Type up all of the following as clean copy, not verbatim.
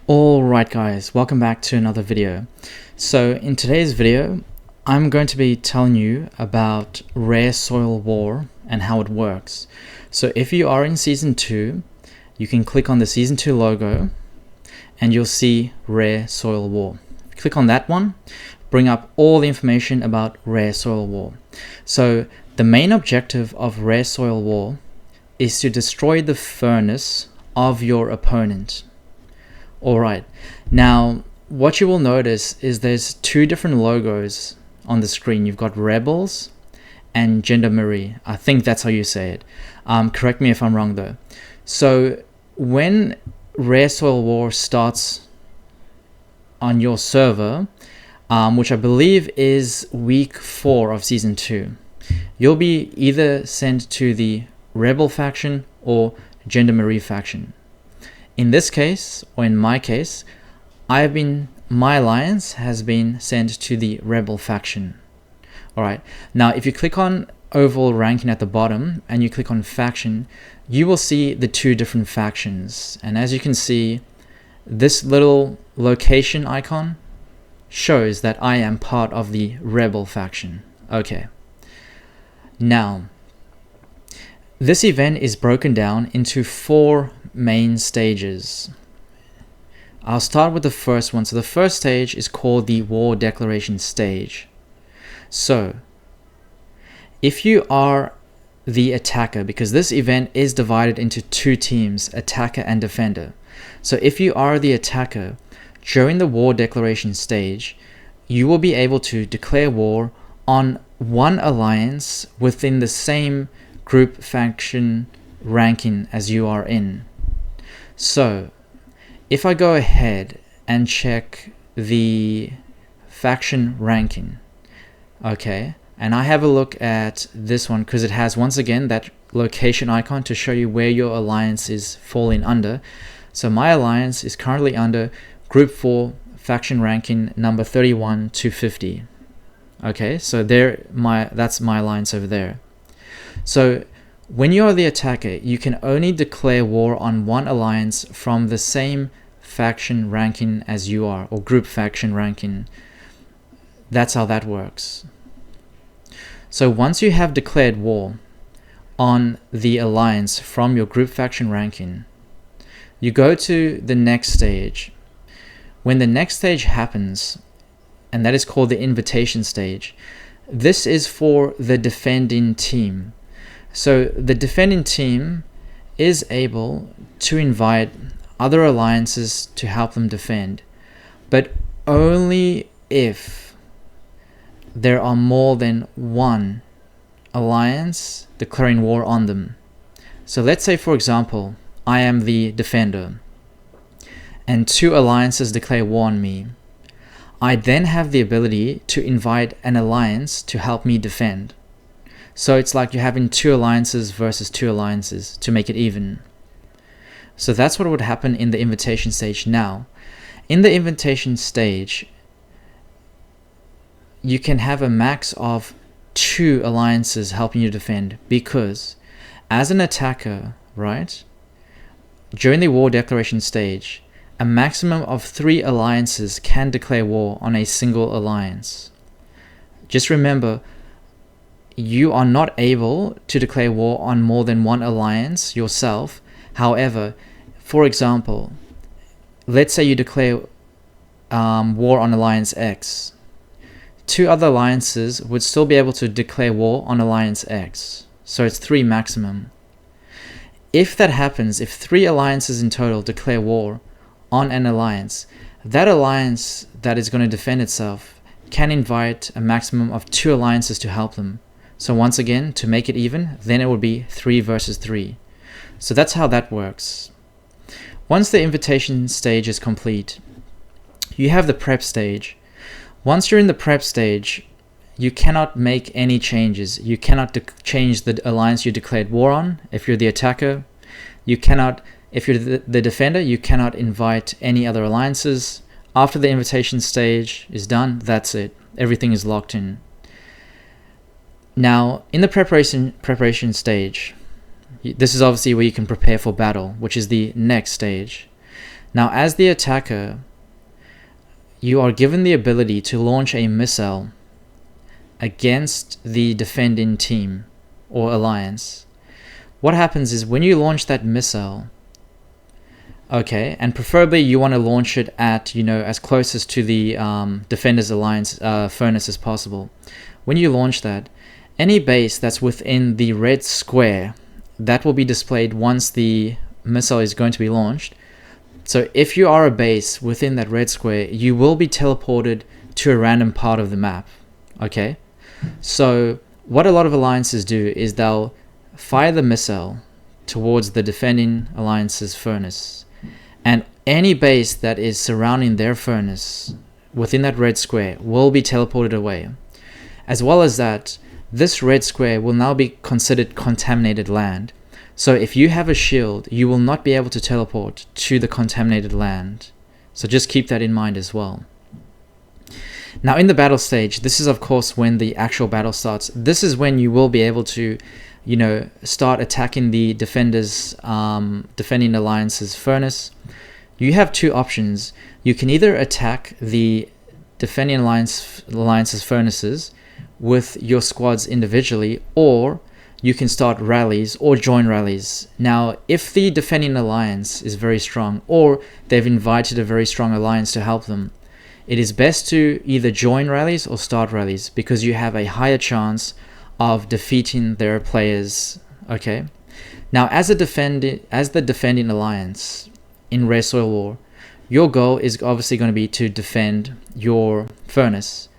Alright guys, welcome back to another video. So in today's video, I'm going to be telling you about Rare Soil War and how it works. So if you are in Season 2, you can click on the Season 2 logo and you'll see Rare Soil War. Click on that one, bring up all the information about Rare Soil War. So the main objective of Rare Soil War is to destroy the furnace of your opponent. Alright, now what you will notice is there's two different logos on the screen. You've got Rebels and Gendarmerie. I think that's how you say it. Correct me if I'm wrong though. So when Rare Soil War starts on your server, which I believe is week 4 of Season 2, you'll be either sent to the Rebel faction or Gendarmerie faction. In this case, or in my case, my alliance has been sent to the Rebel faction. Alright, now if you click on overall ranking at the bottom and you click on faction, you will see the two different factions. And as you can see, this little location icon shows that I am part of the Rebel faction. Okay. Now, this event is broken down into 4 main stages. I'll start with the first one. So the first stage is called the War Declaration stage. So if you are the attacker, because this event is divided into 2 teams, attacker and defender. So if you are the attacker, during the War Declaration stage, you will be able to declare war on one alliance within the same group faction ranking as you are in. So if I go ahead and check the faction ranking, okay, and I have a look at this one because it has once again that location icon to show you where your alliance is falling under. So my alliance is currently under group 4 faction ranking number 31 to 50. Okay, so that's my alliance over there. So when you are the attacker, you can only declare war on one alliance from the same faction ranking as you are, or group faction ranking. That's how that works. So once you have declared war on the alliance from your group faction ranking, you go to the next stage. When the next stage happens, and that is called the invitation stage, this is for the defending team. So the defending team is able to invite other alliances to help them defend, but only if there are more than one alliance declaring war on them. So let's say, for example, I am the defender and 2 alliances declare war on me. I then have the ability to invite an alliance to help me defend. So it's like you're having 2 alliances versus 2 alliances to make it even. So that's what would happen in the invitation stage now. In the invitation stage, you can have a max of 2 alliances helping you defend, because as an attacker, right, during the War Declaration stage, a maximum of 3 alliances can declare war on a single alliance. Just remember, you are not able to declare war on more than one alliance yourself. However, for example, let's say you declare war on Alliance X. 2 other alliances would still be able to declare war on Alliance X. So it's 3 maximum. If that happens, if 3 alliances in total declare war on an alliance, that alliance that is going to defend itself can invite a maximum of 2 alliances to help them. So once again, to make it even, then it would be 3 versus 3. So that's how that works. Once the invitation stage is complete, you have the prep stage. Once you're in the prep stage, you cannot make any changes. You cannot change the alliance you declared war on if you're the attacker. You cannot, if you're the defender, you cannot invite any other alliances. After the invitation stage is done, that's it. Everything is locked in. Now, in the preparation stage, this is obviously where you can prepare for battle, which is the next stage. Now, as the attacker, you are given the ability to launch a missile against the defending team or alliance. What happens is when you launch that missile, okay, and preferably you want to launch it at, as closest to the defender's alliance furnace as possible. When you launch that, any base that's within the red square, that will be displayed once the missile is going to be launched. So if you are a base within that red square, you will be teleported to a random part of the map, okay? So what a lot of alliances do is they'll fire the missile towards the defending alliance's furnace, and any base that is surrounding their furnace within that red square will be teleported away. As well as that, this red square will now be considered contaminated land. So if you have a shield, you will not be able to teleport to the contaminated land. So just keep that in mind as well. Now in the battle stage, this is of course when the actual battle starts. This is when you will be able to, start attacking the defending alliance's furnace. You have two options. You can either attack the defending alliance's furnaces with your squads individually, or you can start rallies or join rallies. Now, if the defending alliance is very strong, or they've invited a very strong alliance to help them, it is best to either join rallies or start rallies, because you have a higher chance of defeating their players, okay? Now, as the defending alliance in Rare Soil War, your goal is obviously going to be to defend your furnace.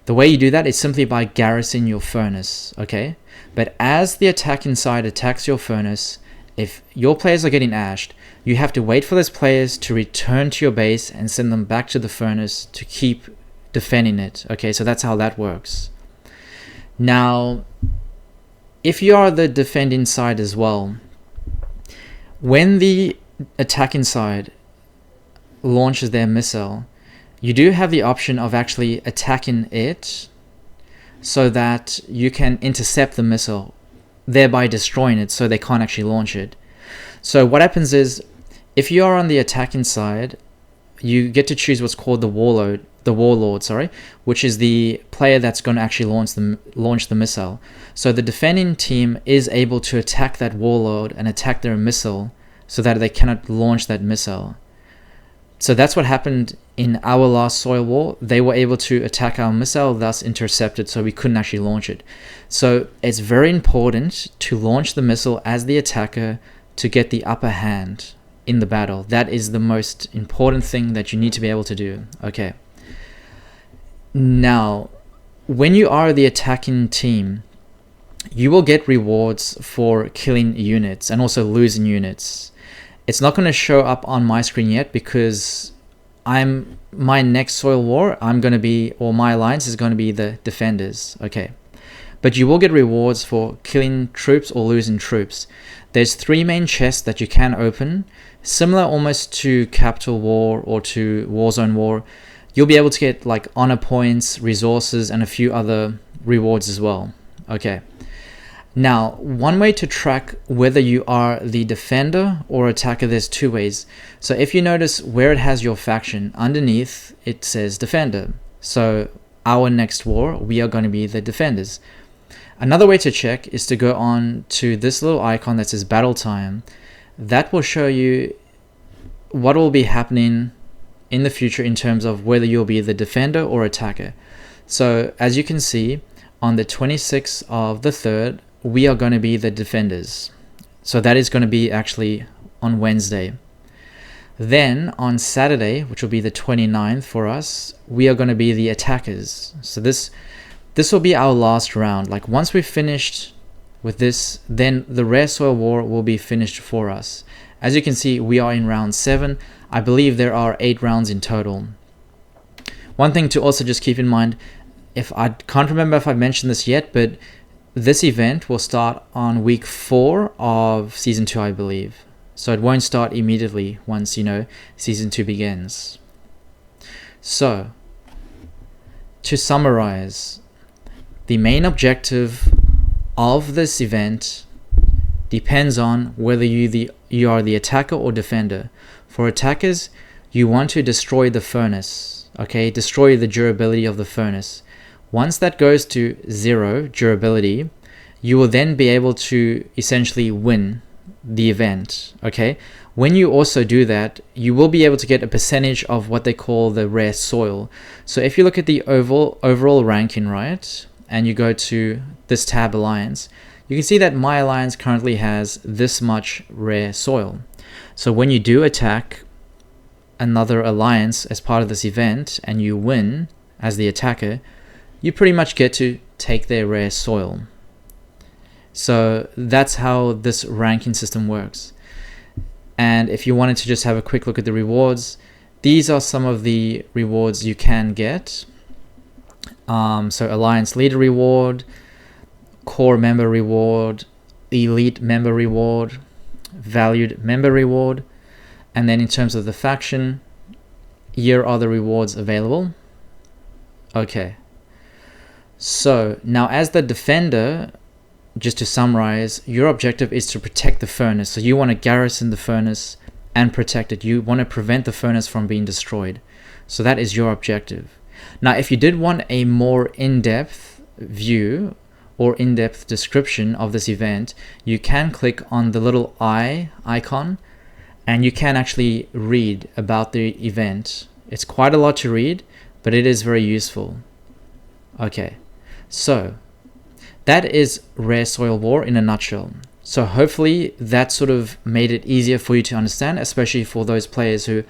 The way you do that is simply by garrisoning your furnace, okay? But as the attacking side attacks your furnace, if your players are getting ashed, you have to wait for those players to return to your base and send them back to the furnace to keep defending it, okay? So that's how that works. Now, if you are the defending side as well, when the attacking side launches their missile, you do have the option of actually attacking it so that you can intercept the missile, thereby destroying it so they can't actually launch it. So what happens is, if you are on the attacking side, you get to choose what's called the warlord, which is the player that's going to actually launch the missile. So the defending team is able to attack that warlord and attack their missile so that they cannot launch that missile. So that's what happened in our last Soil War. They were able to attack our missile, thus intercept it, so we couldn't actually launch it. So it's very important to launch the missile as the attacker to get the upper hand in the battle. That is the most important thing that you need to be able to do. Okay. Now, when you are the attacking team, you will get rewards for killing units and also losing units. It's not going to show up on my screen yet because my next Soil War, my alliance is going to be the defenders, okay? But you will get rewards for killing troops or losing troops. There's 3 main chests that you can open, similar almost to Capital War or to Warzone War. You'll be able to get like honor points, resources, and a few other rewards as well, okay? Now, one way to track whether you are the defender or attacker, there's 2 ways. So if you notice where it has your faction, underneath it says defender. So our next war, we are going to be the defenders. Another way to check is to go on to this little icon that says battle time. That will show you what will be happening in the future in terms of whether you'll be the defender or attacker. So as you can see, on the 26th of the 3rd, we are going to be the defenders. So that is going to be actually on Wednesday. Then on Saturday, which will be the 29th for us, we are going to be the attackers. So this will be our last round. Like once we've finished with this, then the Rare Soil War will be finished for us. As you can see, we are in round 7. I believe there are 8 rounds in total. One thing to also just keep in mind, if I can't remember if I mentioned this yet, but this event will start on week 4 of season 2, I believe. So it won't start immediately once, season 2 begins. So, to summarize, the main objective of this event depends on whether you are the attacker or defender. For attackers, you want to destroy the furnace, okay? Destroy the durability of the furnace. Once that goes to 0 durability, you will then be able to essentially win the event, okay? When you also do that, you will be able to get a percentage of what they call the rare soil. So if you look at the overall ranking, right, and you go to this tab alliance, you can see that my alliance currently has this much rare soil. So when you do attack another alliance as part of this event and you win as the attacker, you pretty much get to take their rare soil. So that's how this ranking system works. And if you wanted to just have a quick look at the rewards, these are some of the rewards you can get. So Alliance Leader Reward, Core Member Reward, Elite Member Reward, Valued Member Reward, and then in terms of the faction, here are the rewards available. Okay. So now as the defender, just to summarize, your objective is to protect the furnace. So you want to garrison the furnace and protect it. You want to prevent the furnace from being destroyed. So that is your objective. Now, if you did want a more in-depth view or in-depth description of this event, you can click on the little eye icon and you can actually read about the event. It's quite a lot to read, but it is very useful. Okay, so that is Rare Soil War in a nutshell. So hopefully that sort of made it easier for you to understand, especially for those players who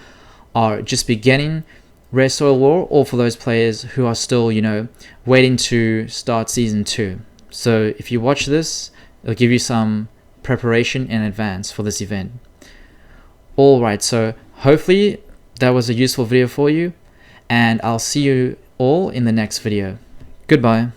are just beginning Rare Soil War, or for those players who are still, you know, waiting to start Season 2. So if you watch this, it'll give you some preparation in advance for this event. Alright, so hopefully that was a useful video for you, and I'll see you all in the next video. Goodbye.